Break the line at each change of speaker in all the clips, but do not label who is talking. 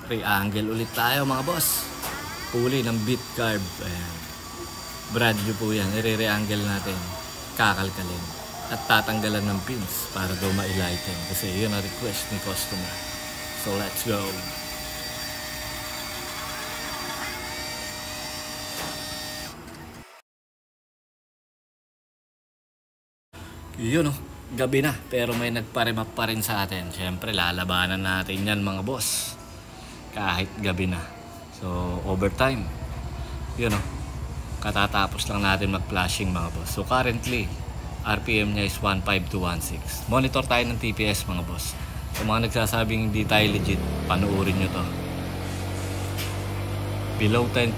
Re-angle ulit tayo mga boss. Puli ng beat carb. Ayan. Brand new po yan. I-re-angle natin. Kakalkalin. At tatanggalan ng pins para daw ma-lighten. Kasi yun ang request ni customer. So let's go. Yun oh. Gabi na. Pero may nagpa-remap pa rin sa atin. Siyempre lalabanan natin yan mga boss. Kahit gabi na. So overtime. Yun oh. Katatapos lang natin mag-flashing mga boss. So currently RPM niya is 15216. Monitor tayo ng TPS mga boss. So mga nagsasabing hindi tayo legit, panuorin nyo to. Below 10%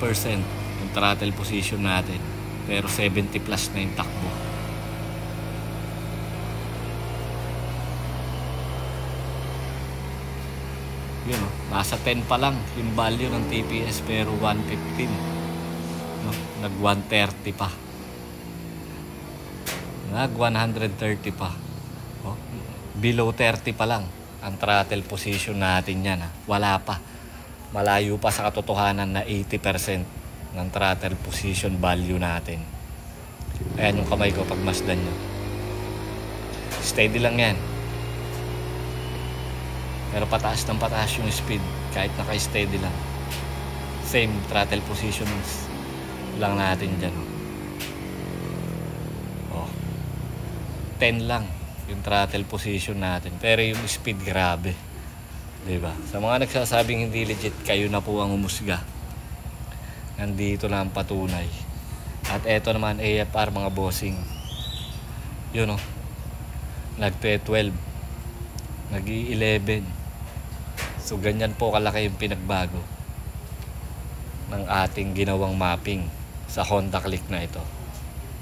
yung throttle position natin. Pero 70 plus na yung takbo. Yun o, nasa 10 pa lang yung value ng TPS pero 115. No? Nag 130 pa. Nag 130 pa. Oh, below 30 pa lang ang throttle position natin yan. Ha? Wala pa. Malayo pa sa katotohanan na 80% ng throttle position value natin. Ayan yung kamay ko pag masdan nyo. Steady lang yan. Pero pataas ng pataas yung speed kahit naka-steady lang. Same throttle positions lang natin dyan. Oh. 10 lang yung throttle position natin. Pero yung speed grabe. Diba? Sa mga nagsasabing hindi legit, kayo na po ang umusga. Nandito na ang patunay. At eto naman AFR mga bossing. Yun oh. Nag-12. Nag-11. So ganyan po kalaki yung pinagbago ng ating ginawang mapping sa Honda Click na ito.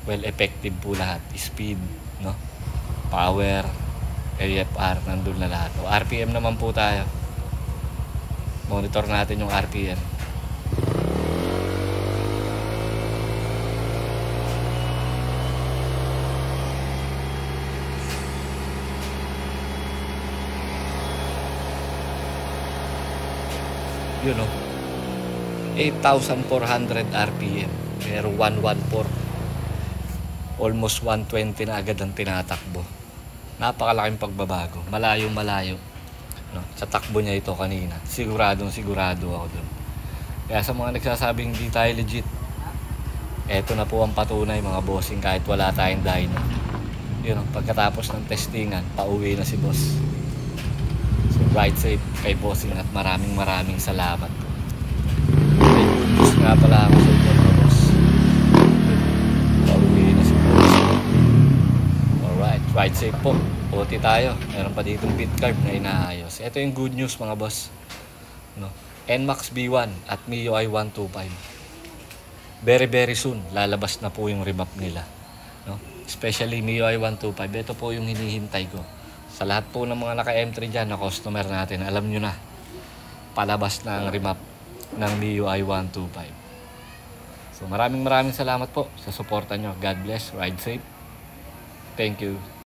Well, effective po lahat. Speed, no? Power, AFR, nandun na lahat. O, RPM naman po tayo. Monitor natin yung RPM. Yun o, 8,400 RPM pero 114, almost 120 na agad ang tinatakbo. Napakalaking pagbabago, malayo no? Sa takbo niya ito kanina, sigurado ako dun. Kaya sa mga nagsasabing hindi tayo legit, eto na po ang patunay mga bossing. Kahit wala tayong dyno, yun o, pagkatapos ng testingan, pauwi na si boss. Ride safe kay bossing at maraming salamat. Gusto nga pala ako sa inyo mga boss. Pauwi na si bossing. Alright, ride safe po. Puti tayo. Meron pa ditong beat carb na inaayos. Ito yung good news mga boss, no? NMAX B1 at MIUI 125. Very soon lalabas na po yung remap nila, no? Especially MIUI 125. Ito po yung hinihintay ko. Sa lahat po ng mga naka-M3 dyan na customer natin, alam nyo na, palabas na ang remap ng MIUI 125. So maraming salamat po sa suporta nyo. God bless. Ride safe. Thank you.